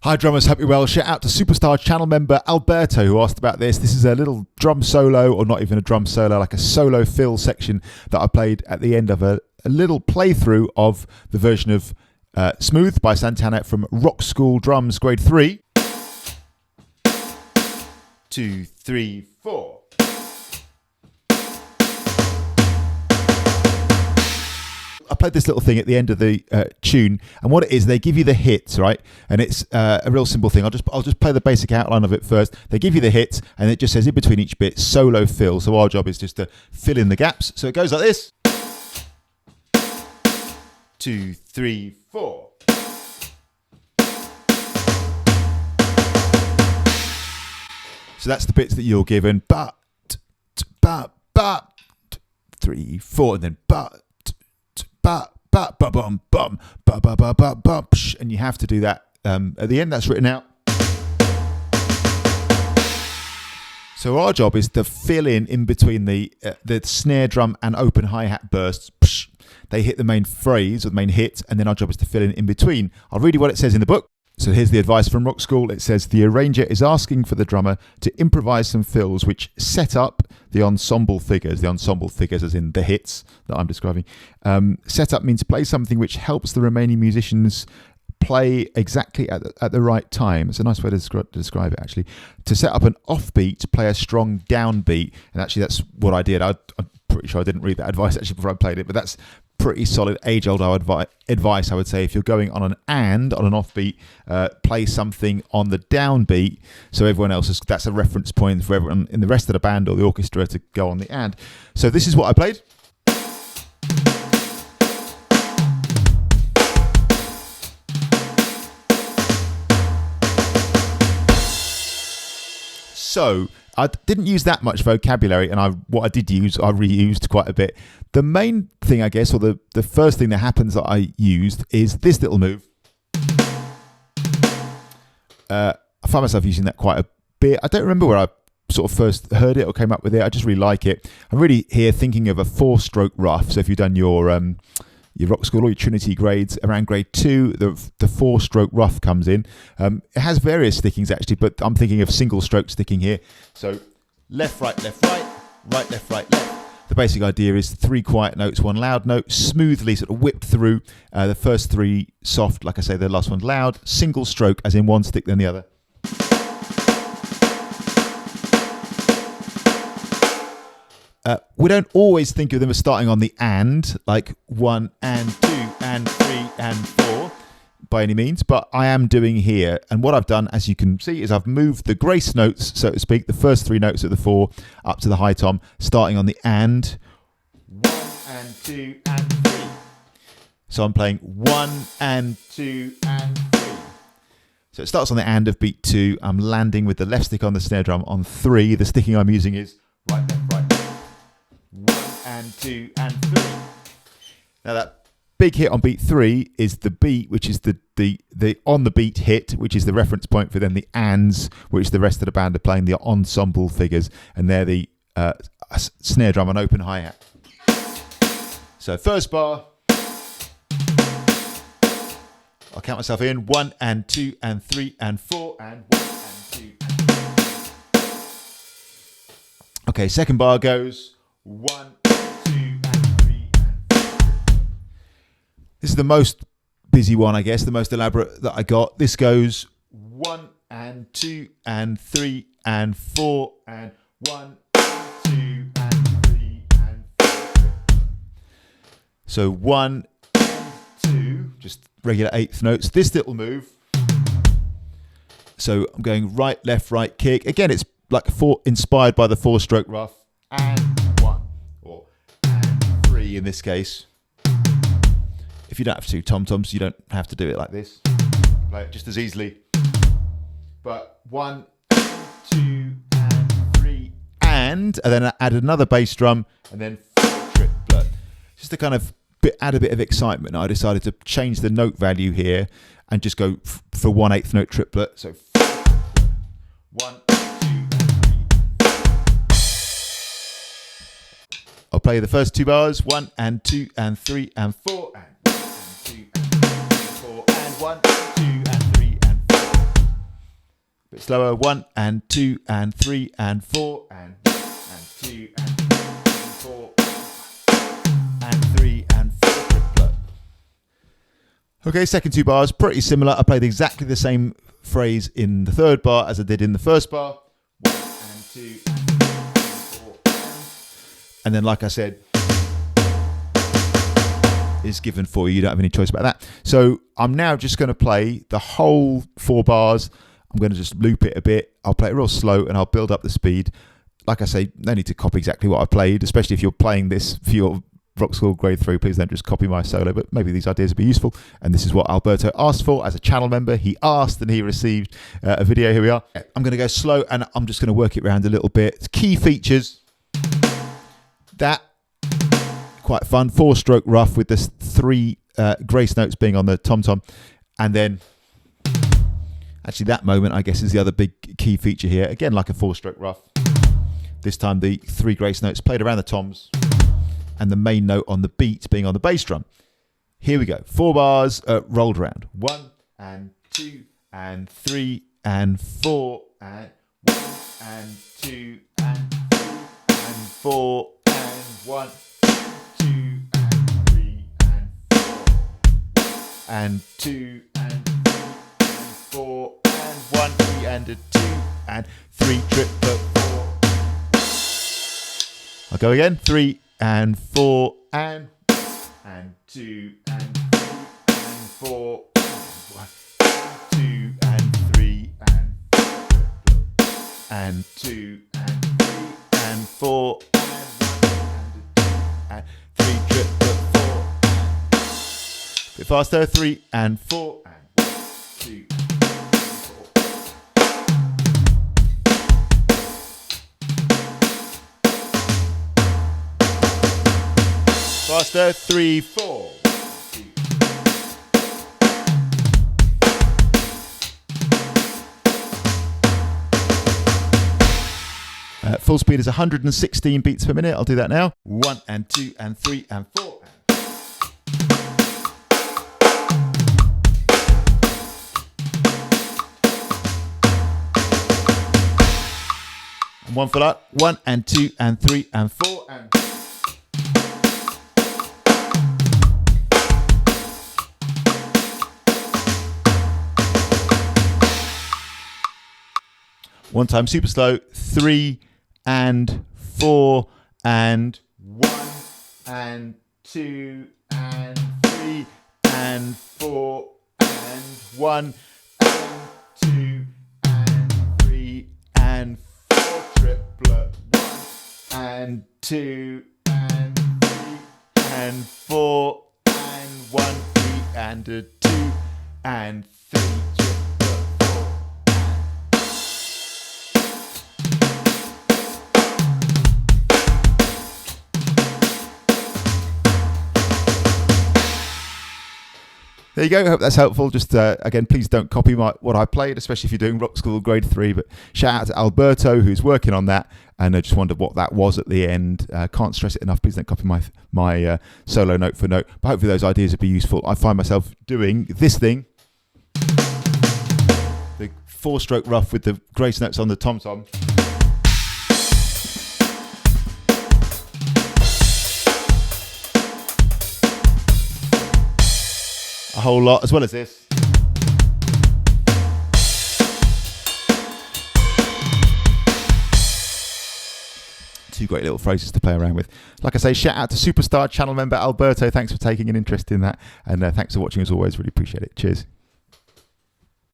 Hi drummers, hope you're well. Shout out to Superstar channel member Alberto who asked about this. This is a little drum solo, or not even a drum solo, like a solo fill section that I played at the end of a little playthrough of the version of Smooth by Santana from Rockschool Grade 3. 2, 3, 4. I played this little thing at the end of the tune, and what it is, they give you the hits, right? And it's a real simple thing. I'll just play the basic outline of it first. They give you the hits, and it just says in between each bit, solo fill. So our job is just to fill in the gaps. So it goes like this. 2, 3, 4. So that's the bits that you're given. But, 3, 4, and then and you have to do that at the end. That's written out. So our job is to fill in between the snare drum and open hi-hat bursts. They hit the main phrase or the main hit, and then our job is to fill in between. I'll read you what it says in the book. So here's the advice from Rockschool. It says, the arranger is asking for the drummer to improvise some fills which set up the ensemble figures as in the hits that I'm describing. Set up means play something which helps the remaining musicians play exactly at the right time. It's a nice way to describe it, actually. To set up an offbeat, play a strong downbeat. And actually that's what I did. I'm pretty sure I didn't read that advice actually before I played it, but that's pretty solid age-old advice, I would say. If you're going on an offbeat, play something on the downbeat, so everyone else that's a reference point for everyone in the rest of the band or the orchestra to go on the and. So this is what I played. So I didn't use that much vocabulary, and what I did use, I reused quite a bit. The main thing, I guess, or the first thing that happens that I used is this little move. I find myself using that quite a bit. I don't remember where I sort of first heard it or came up with it. I just really like it. I'm really here thinking of a 4-stroke rough. So if you've done your Rockschool or your Trinity grades around grade 2, the 4-stroke rough comes in. It has various stickings actually, but I'm thinking of single stroke sticking here. So left, right, left, right, right, left, right, left. The basic idea is 3 quiet notes, 1 loud note, smoothly sort of whipped through. The first 3 soft, like I say, the last one's loud. Single stroke, as in one stick then the other. We don't always think of them as starting on the and, like 1 and 2 and 3 and 4 by any means, but I am doing here. And what I've done, as you can see, is I've moved the grace notes, so to speak, the first 3 notes of the 4 up to the high tom, starting on the and. 1 and 2 and 3. So I'm playing 1 and 2 and 3. So it starts on the and of beat 2. I'm landing with the left stick on the snare drum on 3. The sticking I'm using is right, left, right. 1 and 2 and 3. Now that big hit on beat 3 is the beat, which is the on the beat hit, which is the reference point for then the ands, which the rest of the band are playing, the ensemble figures, and they're the snare drum and open hi-hat. So first bar, I'll count myself in, 1 and 2 and 3 and 4 and 1 and 2 and 3. Okay, second bar goes 1, 2, and 3, and 4. This is the most busy one, I guess, the most elaborate that I got. This goes 1 and 2 and 3 and 4 and 1, 2 and 3 and 4. So 1 and 2, just regular 8th notes. This little move. So I'm going right, left, right, kick. Again, it's like inspired by the 4-stroke rough. And 1 or and 3 in this case. If you don't have 2 tom-toms, you don't have to do it like this. Play it just as easily. But 1, 2, and 3, and then add another bass drum, and then 4 triplet. Just to kind of add a bit of excitement, I decided to change the note value here and just go for 1/8 note triplet. So 1, 2, and 3. I'll play the first 2 bars, 1 and 2 and 3 and 4 and 1 and 2 and 3 and 4 and 1 and 2 and 3 and 4. bit slower. 1 and 2 and 3 and 4 and 2 and 4 and 3 and 4 triplet. Okay, second 2 bars, pretty similar. I played exactly the same phrase in the third bar as I did in the first bar. 1 and 2 and 3 and 4 and then, like I said, is given for you. You don't have any choice about that. So I'm now just going to play the whole 4 bars. I'm going to just loop it a bit. I'll play it real slow and I'll build up the speed. Like I say, no need to copy exactly what I played, especially if you're playing this for your Rockschool Grade 3. Please don't just copy my solo, but maybe these ideas will be useful. And this is what Alberto asked for as a channel member. He asked and he received a video. Here we are. I'm going to go slow and I'm just going to work it around a little bit. Key features. That. Quite fun. 4-stroke rough with this 3 grace notes being on the tom-tom. And then, actually that moment, I guess, is the other big key feature here. Again, like a 4-stroke rough. This time the 3 grace notes played around the toms and the main note on the beat being on the bass drum. Here we go. 4 bars rolled around. 1 and 2 and 3 and 4 and 1 and 2 and 3 and 4 and 1. And 2 and 3 and 4 and 1, 3 and a 2 and 3 triplet 4. I'll go again. 3 and 4 and 2 and 3 and 4 and 1, 2 and 3 and 2 and 3 and 4 and 3 triplet 4. A bit faster. 3 and 4 and 1, 2 and 4. Faster. 3, 4. 2. Full speed is 116 beats per minute. I'll do that now. 1 and 2 and 3 and 4. One for that. 1 and 2 and 3 and 4 and 1 time super slow. 3 and 4 and 1 and 2 and 3 and 4 and 1 and 2 and 3 and 4 triplet 1 and 2 and 3 and 4 and 1, 3 and a 2 and 3 triplet 4. There you go. I hope that's helpful. Just again, please don't copy what I played, especially if you're doing Rockschool Grade 3. But shout out to Alberto, who's working on that. And I just wondered what that was at the end. Can't stress it enough. Please don't copy my solo note for note. But hopefully those ideas will be useful. I find myself doing this thing. The 4-stroke rough with the grace notes on the tom-tom. A whole lot, as well as this. Two great little phrases to play around with. Like I say, shout out to superstar channel member Alberto. Thanks for taking an interest in that. And thanks for watching as always. Really appreciate it. Cheers.